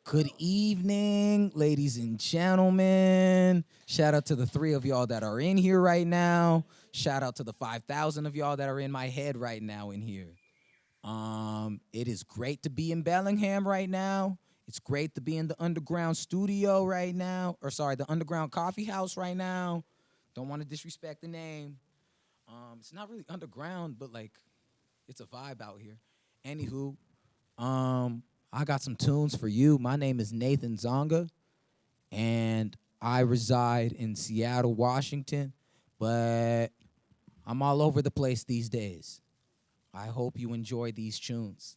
Good evening, ladies and gentlemen. Shout out to the 3 of y'all that are in here right now. Shout out to the 5,000 of y'all that are in my head right now in here. It is great to be in Bellingham right now. It's great to be in the underground studio right now. The underground coffee house right now. Don't want to disrespect the name. It's not really underground, but like it's a vibe out here. Anywho, I got some tunes for you. My name is Nzanga, and I reside in Seattle, Washington, but I'm all over the place these days. I hope you enjoy these tunes.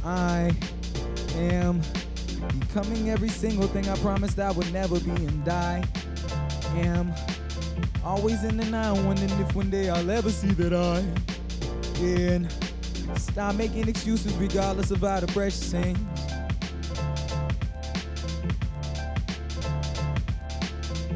I am becoming every single thing I promised I would never be, and I am always in the now, wondering if one day I'll ever see that I can stop making excuses regardless of how the pressure sings.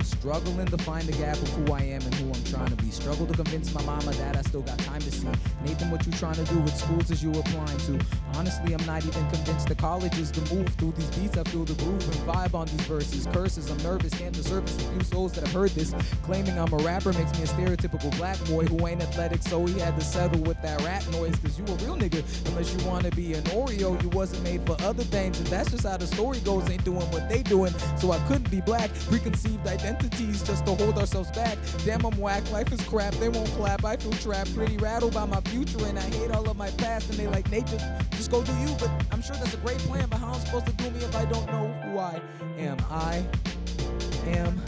Struggling to find the gap of who I am and who I'm trying to be. Struggle to convince my mama that I still got time to see. Nathan, what you trying to do with schools is you applying to? Honestly, I'm not even convinced the college is the move. Through these beats, I feel the groove and vibe on these verses. Curses, I'm nervous, can't surface a few souls that have heard this. Claiming I'm a rapper makes me a stereotypical black boy who ain't athletic, so he had to settle with that rap noise. Cause you a real nigga, unless you wanna be an Oreo. You wasn't made for other things, and that's just how the story goes. Ain't doing what they doing, so I couldn't be black. Preconceived identities just to hold ourselves back. Damn, I'm whack, life is crap, they won't clap. I feel trapped, pretty rattled by my future, and I hate all of my past. And they like, Nate, just go do you. But I'm sure that's a great plan, but how I'm supposed to do me if I don't know who I am? I am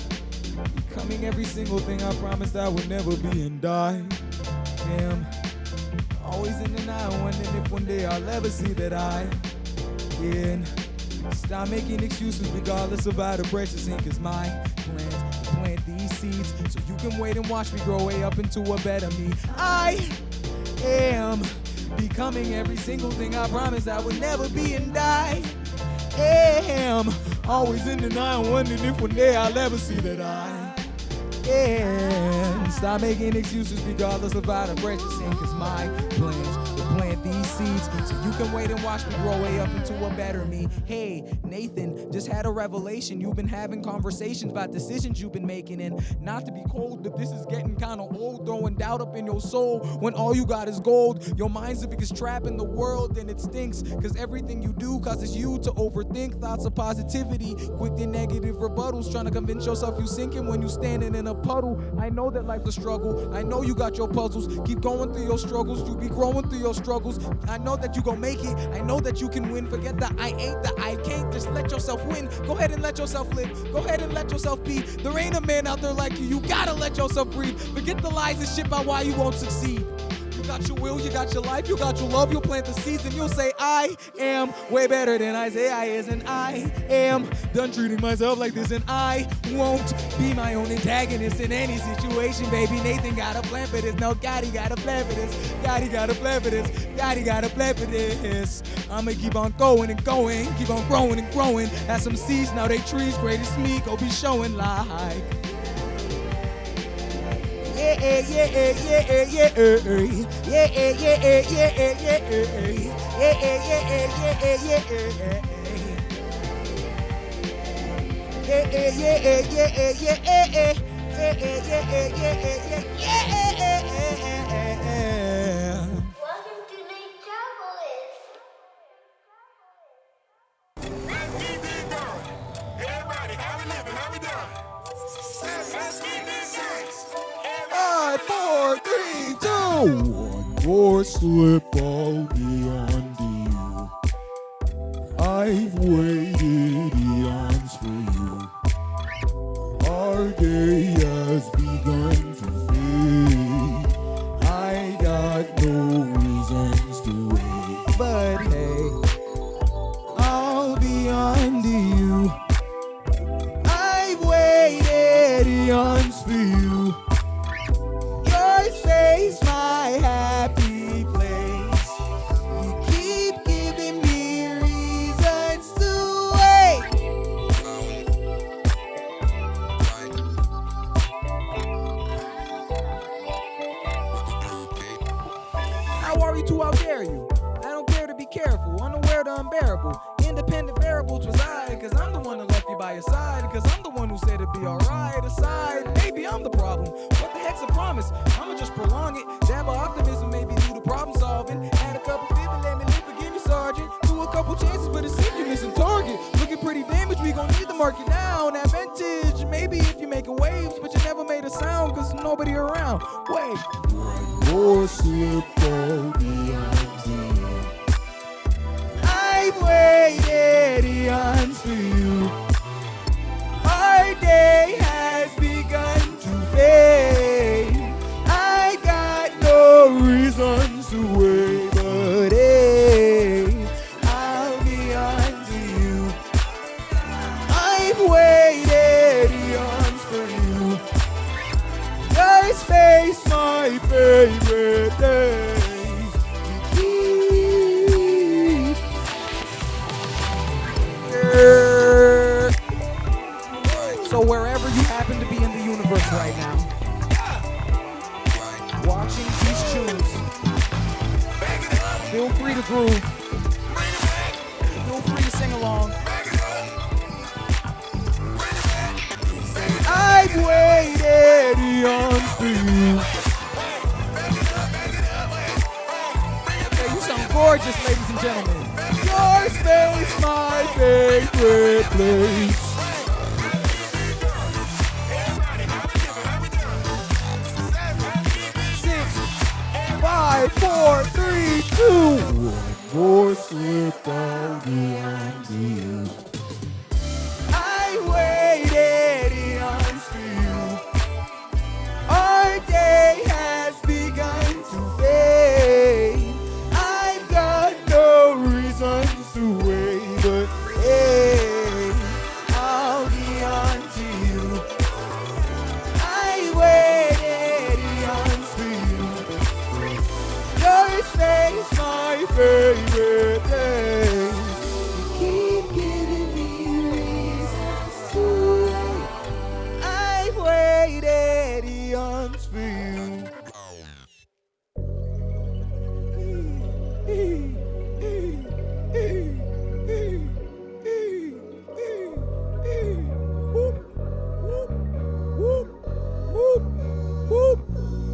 becoming every single thing I promised I would never be, and I am always in the now, wondering if one day I'll ever see that I can stop making excuses regardless of how the pressure sink. Cause my plans to plant these seeds so you can wait and watch me grow way up into a better me. I am becoming every single thing I promised I would never be, and I am always in the now, wondering if one day I'll ever see that I can stop making excuses regardless of how the pressure sink. Cause my plans to plant these seeds so you can wait and watch me grow way up into a better me. Hey, Nathan, just had a revelation. You've been having conversations about decisions you've been making, and not to be cold, but this is getting kind of old. Throwing doubt up in your soul when all you got is gold. Your mind's the biggest trap in the world, and it stinks. Cause everything you do causes you to overthink. Thoughts of positivity, quick to negative rebuttals. Trying to convince yourself you sinking when you standing in a puddle. I know that life's a struggle. I know you got your puzzles. Keep going through your struggles. You be growing through your struggles. I know that you gon' make it. I know that you can win. Forget the I ain't, the I can't. Just let yourself win. Go ahead and let yourself live. Go ahead and let yourself be. There ain't a man out there like you. You gotta let yourself breathe. Forget the lies and shit about why you won't succeed. You got your will, you got your life, you got your love. You'll plant the seeds and you'll say, I am way better than Isaiah is, and I am done treating myself like this, and I won't be my own antagonist in any situation. Baby, Nathan got a plan for this. No, God, he got a plan for this. God, he got a plan for this. God, he got a plan for this. I'ma keep on going and going, keep on growing and growing. Had some seeds, now they trees, greatest me, go be showing like. Yeah, yeah, yeah, yeah, yeah, yeah, yeah, yeah, yeah, yeah, yeah. Welcome to Metropolis. Everybody, how we living? How we doing? 5, 4, 3, 2. One more slip, I'll be on to you. I've waited eons for you. Our day has begun to fade. I got no reasons to wait, but hey, I'll be 42, how dare you? I don't care to be careful, unaware the unbearable. Independent variables reside, cause I'm the one that left you by your side. Cause I'm the one who said it'd be alright. Aside, maybe I'm the problem. What the heck's a promise? I'ma just prolong it. Dab of optimism, maybe do the problem solving. Add a couple fibs, let me live, forgive me, Sergeant. Do a couple chances, but it seems you missing target. Looking pretty damaged, we gon' need to mark it down. That vintage, maybe if you're making waves, but you never made a sound, cause nobody around. Wait. More slip for the empty. I've waited eons for you. Our day has begun to fade. I got no reasons to wait, but hey, I'll be on to you. I've waited eons for you. Your space, my favorite days. So wherever you happen to be in the universe right now, watching these tunes, feel free to groove, feel free to sing along. I've waited eons for you. Okay, you sound gorgeous, ladies and gentlemen. Your space, my favorite place. 5, 4, 3, 2. One more slip on the empty. I waited eons for you. Our day has begun to fade. I've got no reasons to wait, but hey, I'll be on to you. I waited eons for you. Your face, my favorite days. You keep giving me reasons to wait. I've waited eons for you.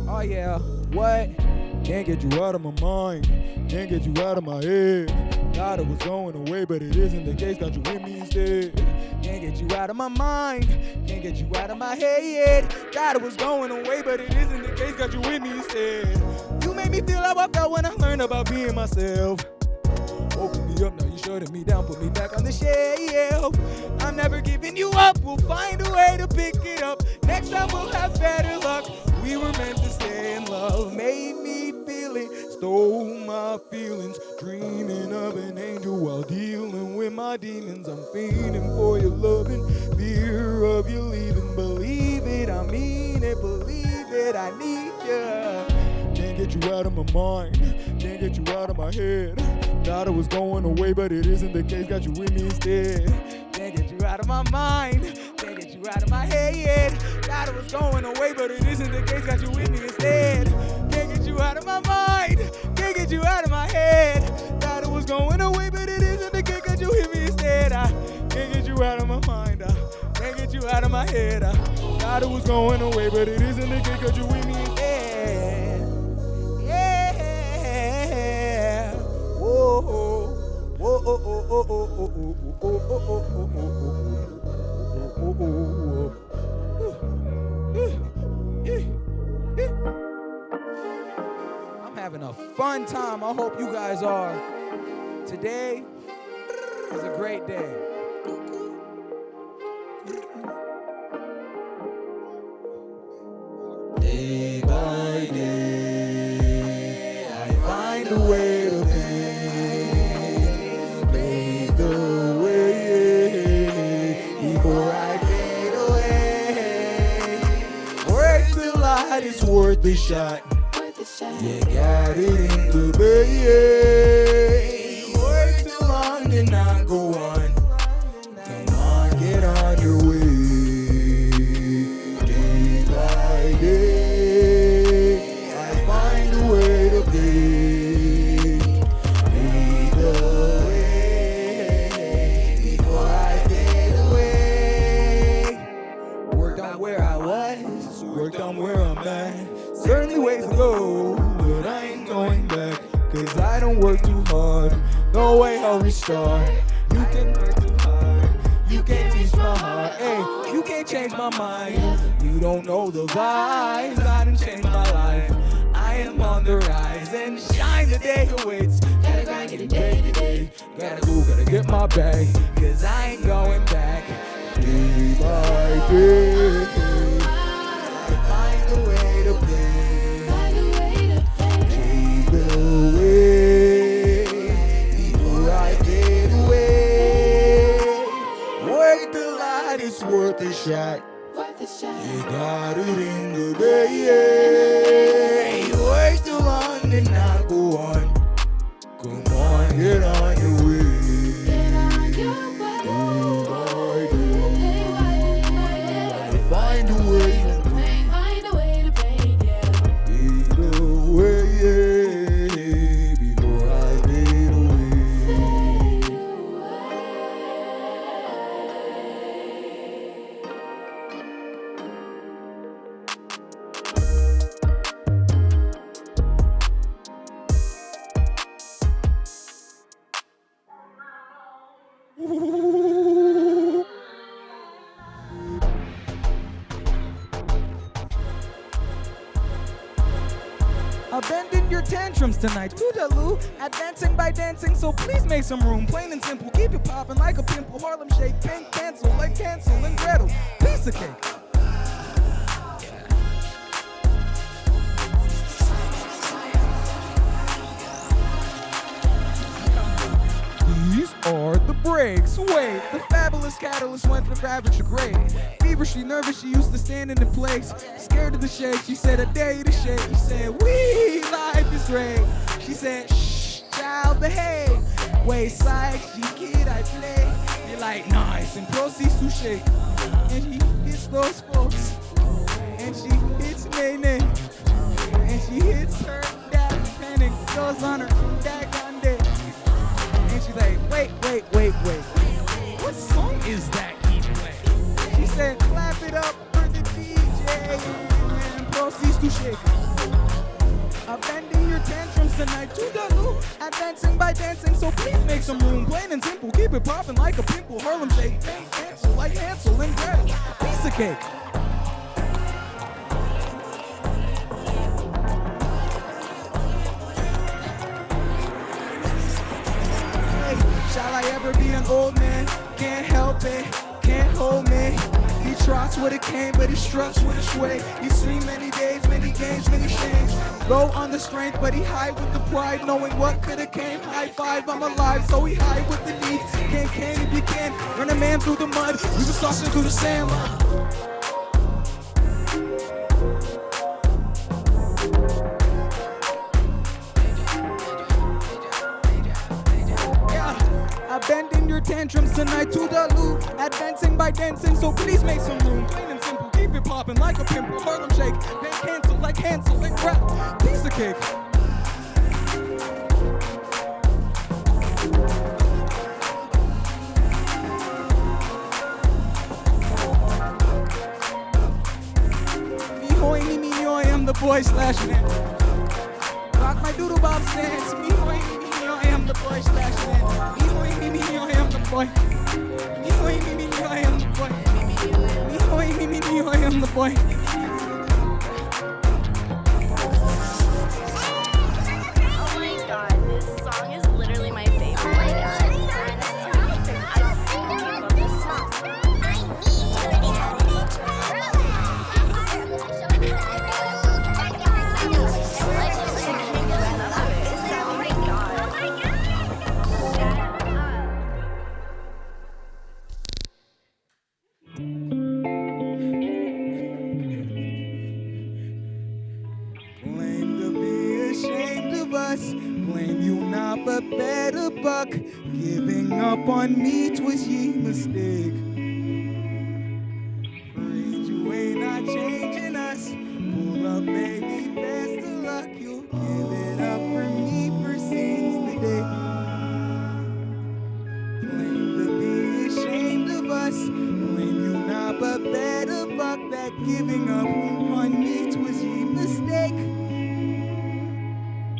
Oh yeah, what? Can't get you out of my mind, can't get you out of my head. Thought it was going away, but it isn't the case, got you with me instead. Can't get you out of my mind, can't get you out of my head. Thought it was going away, but it isn't the case, got you with me instead. You made me feel how I felt when I learned about being myself. Open me up, now you shutting me down, put me back on the shelf. I'm never giving you up, we'll find a way to pick it up. Next time we'll have better luck. We were meant to stay in love, made me feel it, stole my feelings, dreaming of an angel while dealing with my demons. I'm fiending for your loving, fear of you leaving. Believe it, I mean it, believe it, I need you. Can't get you out of my mind, can't get you out of my head. Thought it was going away, but it isn't the case, got you with me instead. Can't get you out of my mind, can't get you out of my head. Thought it was going away, but it isn't the case, got you with me instead. Can't get you out of my mind, can't get you out of my head. Thought it was going away, but it isn't the case, got you with me instead. I can't get you out of my mind, I can't get you out of my head. I thought it was going away, but it isn't the case, got you with me instead. Yeah. Whoa, whoa, whoa, whoa, whoa, whoa, whoa, whoa, whoa, I'm having a fun time. I hope you guys are. Today is a great day. Day by day, I find a way to pay the way before I fade away. Work the light, it's worth the shot. You got it in the bay. Work too long, then I go on. Come on, get on your way. Day by day, I find a way to pay. worked, I'm where I'm at. Certainly ways to go, but I ain't going back. Cause I don't work too hard, no way I'll restart. You can work too hard, you can't teach my heart. Hey, you can't change my mind. You don't know the vibes, I done changed my life. I am on the rise and shine, the day awaits. Gotta grind, get it day to day. Gotta go, gotta get my bag. Cause I ain't going back. Day by day, find a way to play. Take away before I fade away. Work the light, it's worth a shot. You got it in the bay. Work the run and not go on. Come on, get on your way. Find a way to pay. Fade away before I fade away. Abandon your tantrums tonight, toodaloo. Advancing by dancing, so please make some room. Plain and simple, keep it popping like a pimple. Harlem shake, pink pencil, like Hansel and Gretel. Piece of cake. These are the breaks. Wait, the fabulous catalyst went from average to great. Feverishly nervous, she used to stand in the place. Scared of the shake, she said, I dare you to shake. He said, we, life is great. She said, shh, child, behave. Wayside, she kid, I play. You're like, nice, and proceeds to shake. And he hits those folks. And she hits Nene. And she hits her dad. Panic goes on her dad on day. And she's like, wait. What song is that he played? She said, clap it up for the DJ. And proceeds to shake. Abandon your tantrums tonight, toodaloo. Advancing by dancing, so please make some room. Plain and simple, keep it popping like a pimple. Harlem shake, pink pencil like Hansel and Gretel. Piece of cake. Shall I ever be an old man? Can't help it, can't hold me. He trots with a cane, but he struts with a sway. He's seen many days, many games, many shames. Low on the strength, but he high with the pride. Knowing what could've came, high five, I'm alive. So he high with the need, can if you can. Run a man through the mud, we was tossing through the sand. Abandon your tantrums tonight, toodaloo. Advancing by dancing, so please make some room. Plain and simple, keep it popping like a pimple. Harlem shake, then cancel like Hansel and Gretel. Piece of cake. Me hoy, I'm the boy slash man. Rock my doodle bob stance. Me hoy, I am the boy slash man. Me hoy, I am the boy. Me hoy, I am the boy. Me hoy, I am the boy. Oh my god, this song is literally my favorite. Oh my god. I love this song. Claim to be ashamed of us. Blame you not for better buck. Giving up on me twas ye mistake. Afraid you ain't not changing us. Pull up, baby, best of luck. You'll give it up for me for seeing the day. Claim to be ashamed of us. Blame you not but better buck. That Giving up on me was a mistake.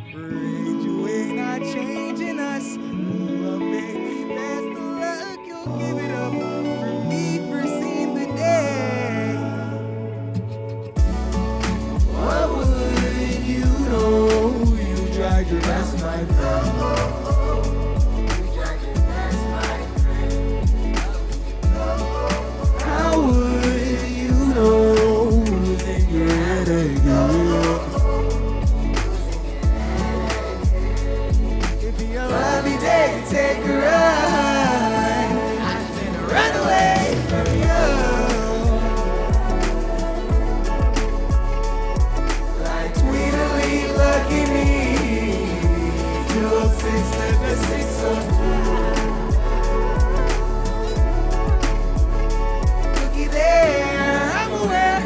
Afraid you ain't not changing us. Well, baby, best of luck. You'll give it up for me for seeing the day. What would you know? You tried your best, my friend. How would you know? Losing your head again. It'd be a lovely day to take a ride. I'm gonna run away from you. Like Tweedledee, lucky me. 206 to the 602. Looky there, I'm aware.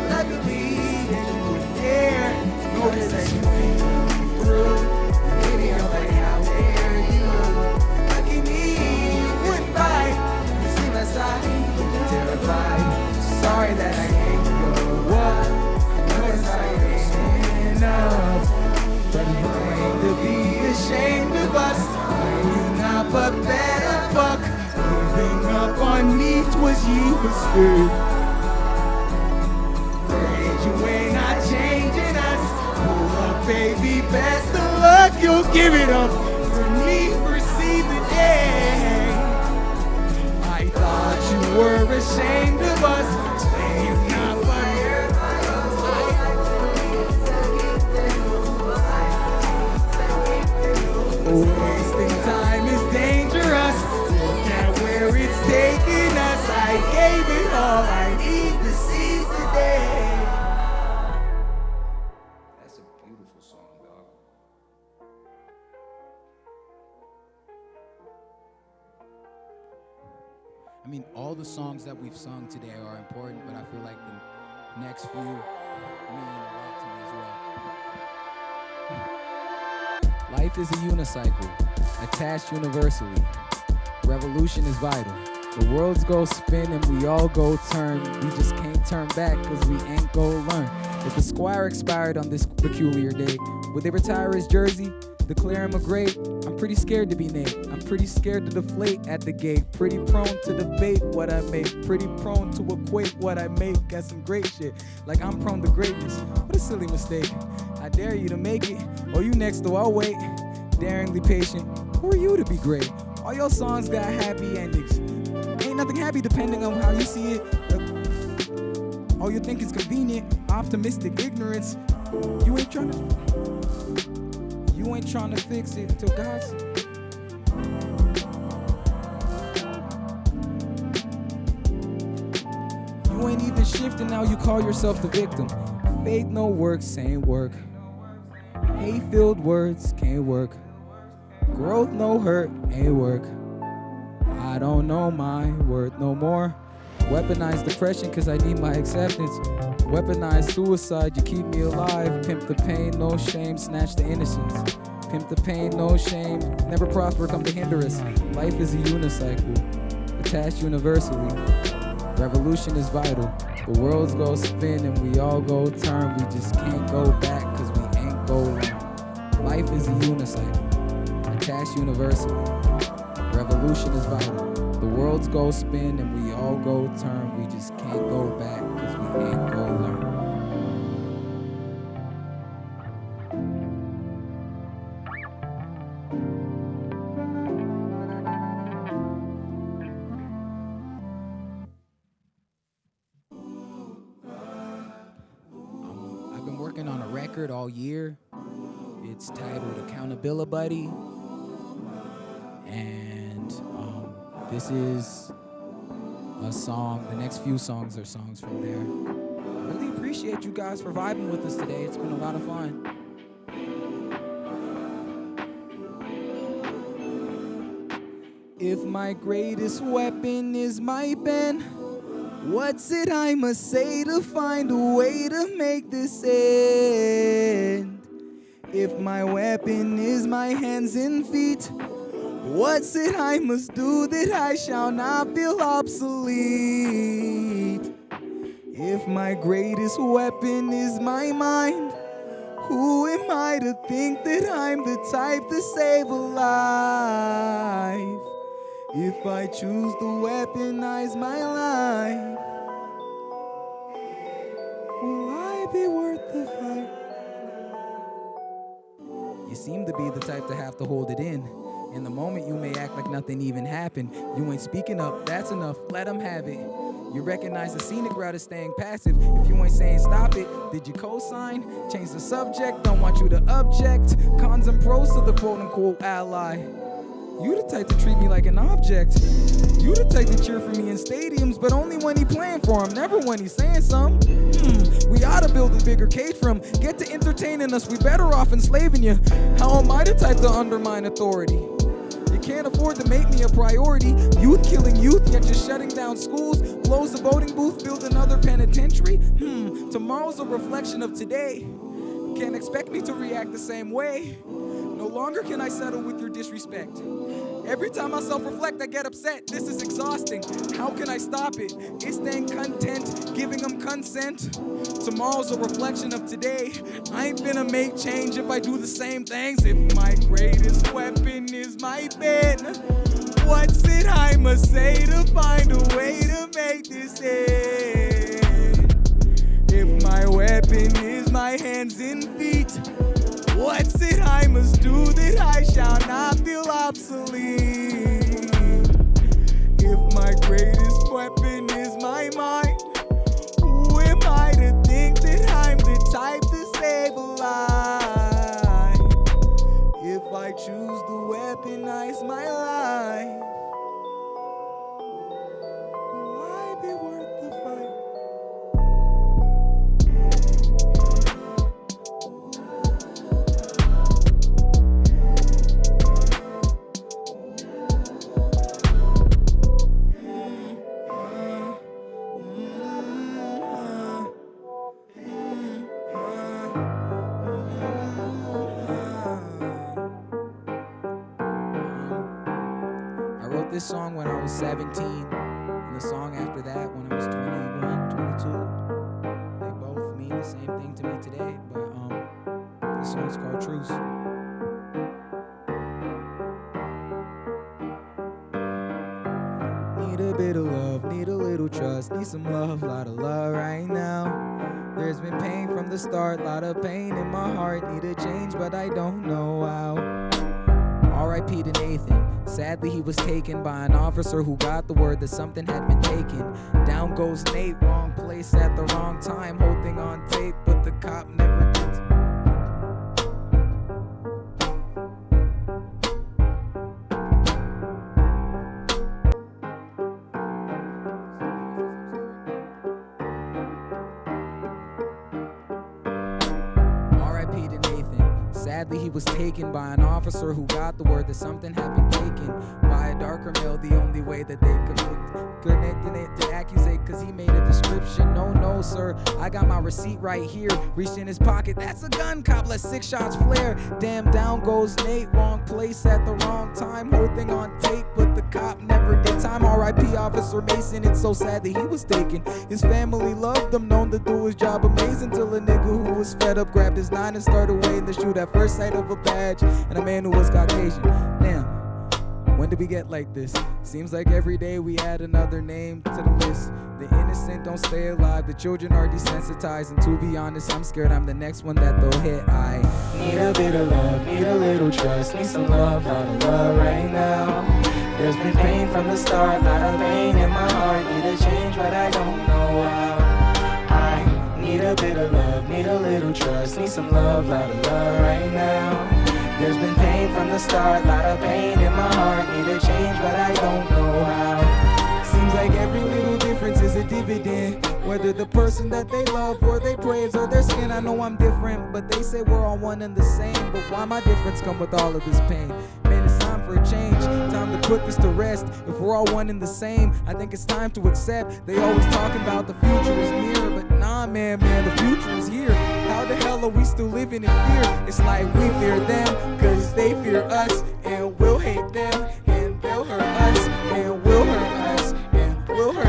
Luckily, that you wouldn't dare. Notice that you ain't come through. Baby, I'm like, how dare you? Lucky me, you wouldn't bite. You see my side, looking terrified. Sorry that I can't go up. Notice I ain't enough. But you claim to be ashamed of us. Weighing up a better buck. Giving up on me was you mistake. Afraid you ain't not changing us. Pull up, baby, best of luck. You'll give it up for me for see the day. I thought you were ashamed of us. You're not wasting time is dangerous. Look at where it's taking us. I gave it all I need to seize the day. That's a beautiful song, dog. I mean, all the songs that we've sung today are important, but I feel like the next few mean a lot to me as well. Life is a unicycle, attached universally. Revolution is vital. The worlds go spin and we all go turn. We just can't turn back cause we ain't go learn. If the squire expired on this peculiar day, would they retire his jersey, declare him a great? I'm pretty scared to be named. I'm pretty scared to deflate at the gate. Pretty prone to debate what I make. Pretty prone to equate what I make. Got some great shit, like I'm prone to greatness. What a silly mistake. I dare you to make it, or you next though I'll wait. Daringly patient, who are you to be great? All your songs got happy endings. Ain't nothing happy depending on how you see it. All you think is convenient, optimistic ignorance. You ain't trying to fix it till God's. You ain't even shifting now, you call yourself the victim. Faith no works ain't work. Hate-filled words can't work. Growth no hurt ain't work. I don't know my worth no more. Weaponize depression cause I need my acceptance. Weaponize suicide, you keep me alive. Pimp the pain, no shame, snatch the innocence. Pimp the pain, no shame, never prosper, come to hinder us. Life is a unicycle, attached universally. Revolution is vital. The worlds go spin and we all go turn. We just can't go back cause we ain't go learn. Life is a unicycle, attached universally. Revolution is vital. The worlds go spin and we all go turn. We just can't go back cause we ain't go learn. I've been working on a record all year. It's titled Accountability Buddy. And this is a song. The next few songs are songs from there. I really appreciate you guys for vibing with us today. It's been a lot of fun. If my greatest weapon is my pen, what's it I must say to find a way to make this end? If my weapon is my hands and feet, what's it I must do that I shall not feel obsolete? If If my greatest weapon is my mind, who am I to think that I'm the type to save a life? If I choose to weaponize my life, will I be worth the fight? You seem to be the type to have to hold it in. In the moment, you may act like nothing even happened. You ain't speaking up, that's enough, let them have it. You recognize the scenic route is staying passive. If you ain't saying stop it, did you co-sign? Change the subject, don't want you to object. Cons and pros to the quote-unquote ally. You the type to treat me like an object. You the type to cheer for me in stadiums, but only when he playing for him, never when he's saying something. We ought to build a bigger cage for him. Get to entertaining us, we better off enslaving you. How am I the type to undermine authority? You can't afford to make me a priority. Youth killing youth, yet you're shutting down schools. Close the voting booth, build another penitentiary. Tomorrow's a reflection of today. Can't expect me to react the same way. No longer can I settle with your disrespect. Every time I self-reflect, I get upset. This is exhausting. How can I stop it? It's staying content, giving them consent. Tomorrow's a reflection of today. I ain't finna make change if I do the same things. If my greatest weapon is my pen, what's it I must say to find a way to make this end? If my weapon is my hands and feet, what's it I must do that I shall not feel obsolete? If my greatest weapon is my mind, who am I to think that I'm the type to save a life? If I choose to weaponize my life, will I be worth the fight? I wrote this song when I was 17, and the song after that when I was 21, 22. They both mean the same thing to me today, but this song's called Truce. Need a bit of love, need a little trust, need some love, lot of love right now. There's been pain from the start, lot of pain in my heart, need a change, but I don't know how. R.I.P. to Nathan. Sadly, he was taken by an officer who got the word that something had been taken. Down goes Nate, wrong place at the wrong time, holding on tape, but the cop never did. R.I.P. to Nathan. Sadly, he was taken by an officer who got the word that something had been taken by a darker male. The only way that they connecting it to accusate, cause he made a description. No, sir, I got my receipt right here. Reached in his pocket, that's a gun. Cop let 6 shots flare. Damn, down goes Nate, wrong place at the wrong time, holding on tape, but the cop never did time. R.I.P. Officer Mason, it's so sad that he was taken. His family loved him, known to do his job amazing, till a nigga who was fed up grabbed his 9 and started waiting to shoot at first sight of a badge and a man who was Caucasian. Damn, when did we get like this? Seems like every day we add another name to the list. The innocent don't stay alive, the children are desensitized, and to be honest, I'm scared I'm the next one that they'll hit. I need a bit of love, need a little trust, need some love, lot of love right now. There's been pain from the start, lot of pain in my heart, need a change, but I don't know how. I need a bit of love, need a little trust, need some love, lot of love right now. There's been pain from the start, lot of pain in my heart, need a change, but I don't know how. Seems like every little difference is a dividend, whether the person that they love or they praise or their skin. I know I'm different, but they say we're all one and the same. But why my difference come with all of this pain? Man, it's time for a change, time to put this to rest. If we're all one and the same, I think it's time to accept. They always talking about the future is near, but nah, man, the future is here. How the hell are we still living in fear? It's like we fear them, cause they fear us, and we'll hate them, and they'll hurt us, and we'll hurt us, and we'll hurt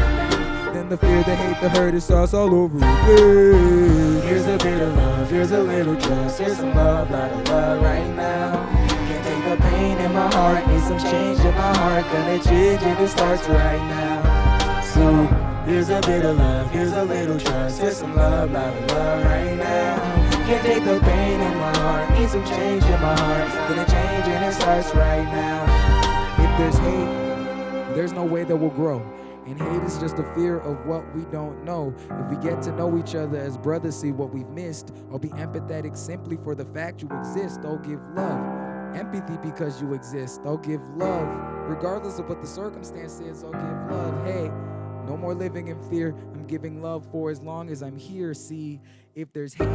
them. and the fear, the hate, the hurt, it's all over again. Here's a bit of love, here's a little trust, here's some love, lot of love right now. Can't take the pain in my heart, need some change in my heart, gonna change if it starts right now. So here's a bit of love, here's a little trust, here's some love, lot of love right now. Can't take the pain in my heart, need some change in my heart, gonna change and it starts right now. If there's hate, there's no way that we'll grow. And hate is just a fear of what we don't know. If we get to know each other as brothers, see what we've missed, or be empathetic simply for the fact you exist, oh give love. Empathy because you exist, oh give love. Regardless of what the circumstance is, oh give love. Hey, no more living in fear, I'm giving love for as long as I'm here. See, if there's hate,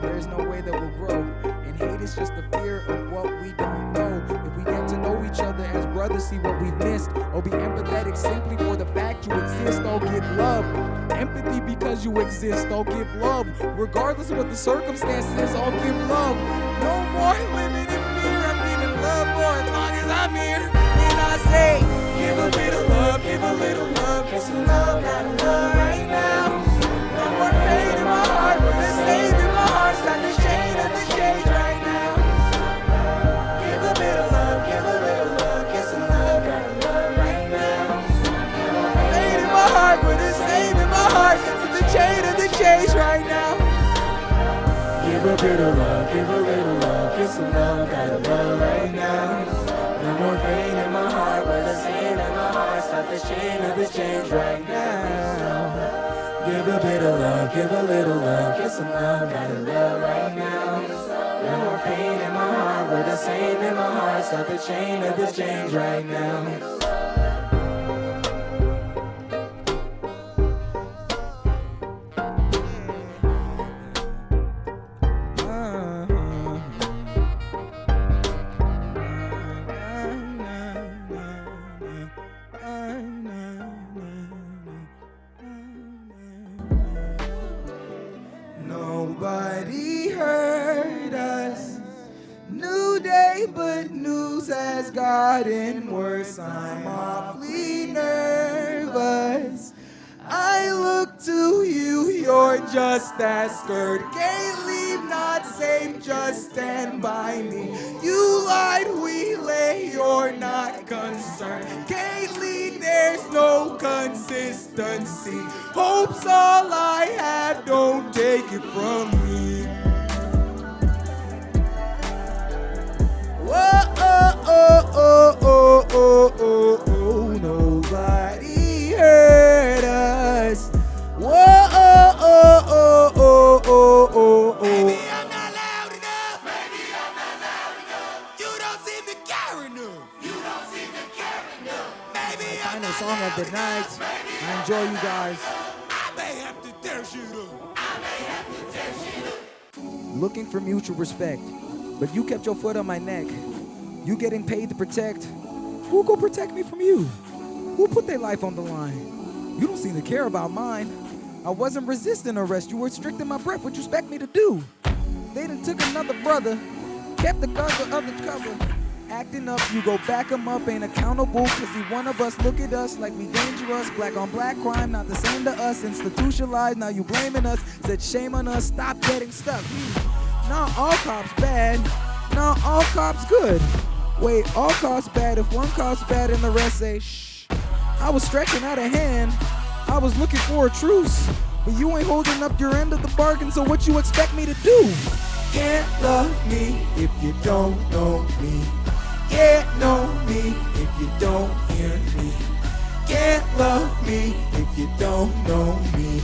there's no way that we'll grow. And hate is just the fear of what we don't know. If we get to know each other as brothers, see what we've missed, or be empathetic simply for the fact you exist, oh give love. Empathy because you exist, oh give love. Regardless of what the circumstance is, oh give love. No more living in fear, I'm giving love for as long as I'm here. And I say, give a bit of love, give a little love, get some love, got a love right now. No more pain in my heart, but the same in my heart, start the chain of the change right now. Give a bit of love, give a little love, get some love, got a love right now. No more pain in my heart, but the same in my heart, start the chain of the change right now. Give a bit of love, give a little love, get some love, got a love right now. No more pain in my heart, but the same in my heart, start the chain of the change right now. Give a bit of love, give a little love, get some love, got a love right now. No more pain in my heart, but the same in my heart, start the chain of this change right now. Nobody heard us. New day, but news has gotten worse. I'm awfully nervous. I look to you, you're just as scared. Can't leave, not safe, just stand by me. You lied, we lay, you're not concerned. Can't lead, there's no consistency. Hope's all I have, don't take it from me. Whoa, oh, oh, oh, oh, oh, oh, oh, nobody heard us. Whoa, oh, oh, oh, oh, oh, oh, oh. Maybe I'm not loud enough. Maybe I'm not loud enough. You don't seem to care enough. You don't seem to care enough. Maybe I'm not song of the night. I enjoy you guys. I may have to tear shit up. I may have to tear shit up. Looking for mutual respect, but you kept your foot on my neck. You getting paid to protect. Who go protect me from you? Who put their life on the line? You don't seem to care about mine. I wasn't resisting arrest. You were restricting my breath. What you expect me to do? They done took another brother, kept the guns undercover. Acting up, you go back him up, ain't accountable, cause he one of us. Look at us like we dangerous. Black on black crime, not the same to us. Institutionalized, now you blaming us. Said shame on us, stop getting stuck. Not all cops bad, not all cops good. Wait, all cops bad if one cop's bad and the rest say shh. I was stretching out a hand, I was looking for a truce, but you ain't holding up your end of the bargain, so what you expect me to do? Can't love me if you don't know me. Can't know me if you don't hear me. Can't love me if you don't know me.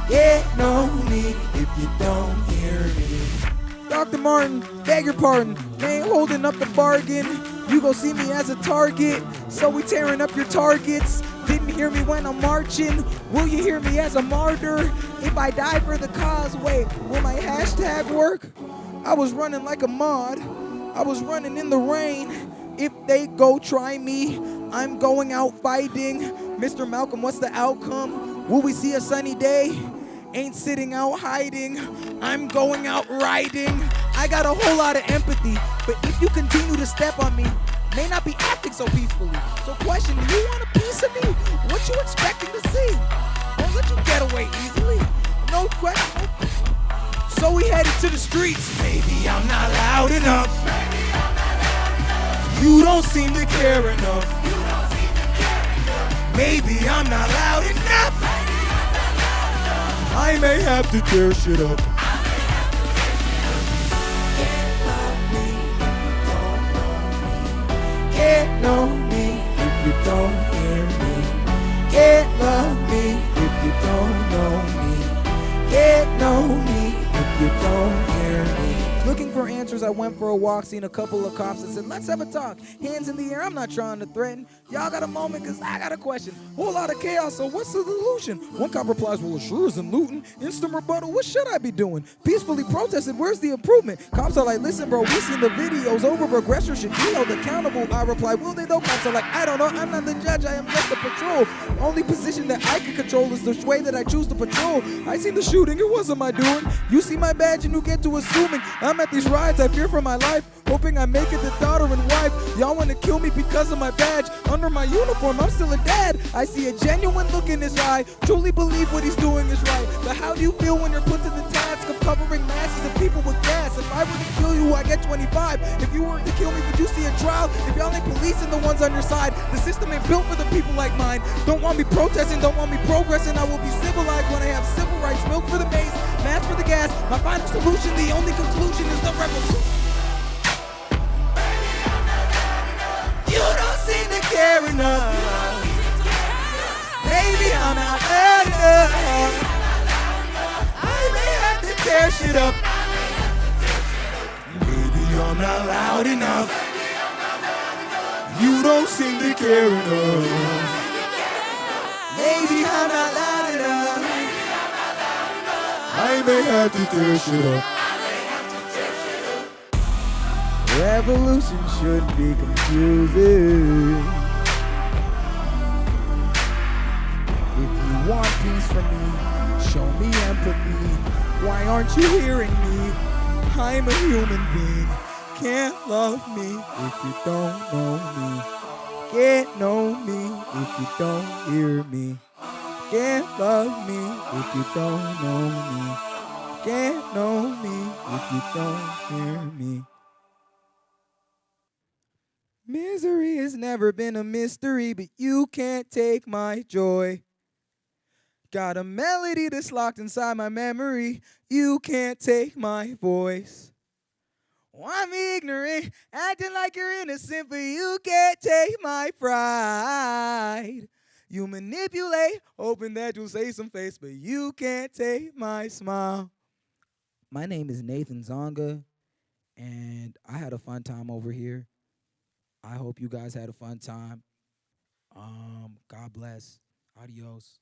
Can't know me if you don't hear me. Dr. Martin, beg your pardon, they ain't holding up the bargain. You gon' see me as a target, so we tearing up your targets. Didn't hear me when I'm marching, will you hear me as a martyr? If I die for the cause, wait, will my hashtag work? I was running like a mod, I was running in the rain. If they go try me, I'm going out fighting. Mr. Malcolm, what's the outcome? Will we see a sunny day? Ain't sitting out hiding, I'm going out riding. I got a whole lot of empathy, but if you continue to step on me, may not be acting so peacefully. So question, do you want a piece of me? What you expecting to see? Won't let you get away easily. No question. So we headed to the streets. Maybe I'm not loud enough. You don't seem to care enough. Maybe I'm not loud enough. I may have to tear shit up. Can't know me if you don't hear me. Can't love me if you don't know me. Can't know me if you don't hear me. Looking for answers, I went for a walk, seen a couple of cops and said, let's have a talk. Hands in the air, I'm not trying to threaten. Y'all got a moment, cause I got a question. Whole lot of chaos, so what's the solution? One cop replies, well, it sure isn't looting. Instant rebuttal, what should I be doing? Peacefully protested, where's the improvement? Cops are like, listen, bro, we seen the videos. Over aggressors should be held accountable. I reply, will they though? Cops are like, I don't know, I'm not the judge, I am just the patrol. Only position that I can control is the way that I choose to patrol. I seen the shooting, it wasn't my doing. You see my badge and you get to assuming I'm at these rides, I fear for my life, hoping I make it the daughter and wife. Y'all wanna kill me because of my badge. Under my uniform, I'm still a dad. I see a genuine look in his eye, truly believe what he's doing is right. But how do you feel when you're put to the task of covering masses of people with gas? If I were to kill you, I get 25. If you were to kill me, would you see a trial? If y'all ain't policing the ones on your side, the system ain't built for the people like mine. Don't want me protesting, don't want me progressing. I will be civilized when I have civil rights. Milk for the maize, mass for the gas. My final solution, the only conclusion is the revolution. You don't seem to care enough. Maybe I'm not loud enough. I may have to tear shit up. Maybe I'm not loud enough. You don't seem to care enough. Maybe I'm not loud enough. I may have to tear shit up. Revolution shouldn't be confusing. If you want peace from me, show me empathy. Why aren't you hearing me? I'm a human being. Can't love me if you don't know me. Can't know me if you don't hear me. Can't love me if you don't know me. Can't know me if you don't hear me. Misery has never been a mystery, but you can't take my joy. Got a melody that's locked inside my memory. You can't take my voice. Oh, I'm ignorant, acting like you're innocent, but you can't take my pride. You manipulate, hoping that you'll save some face, but you can't take my smile. My name is Nzanga, and I had a fun time over here. I hope you guys had a fun time. God bless. Adios.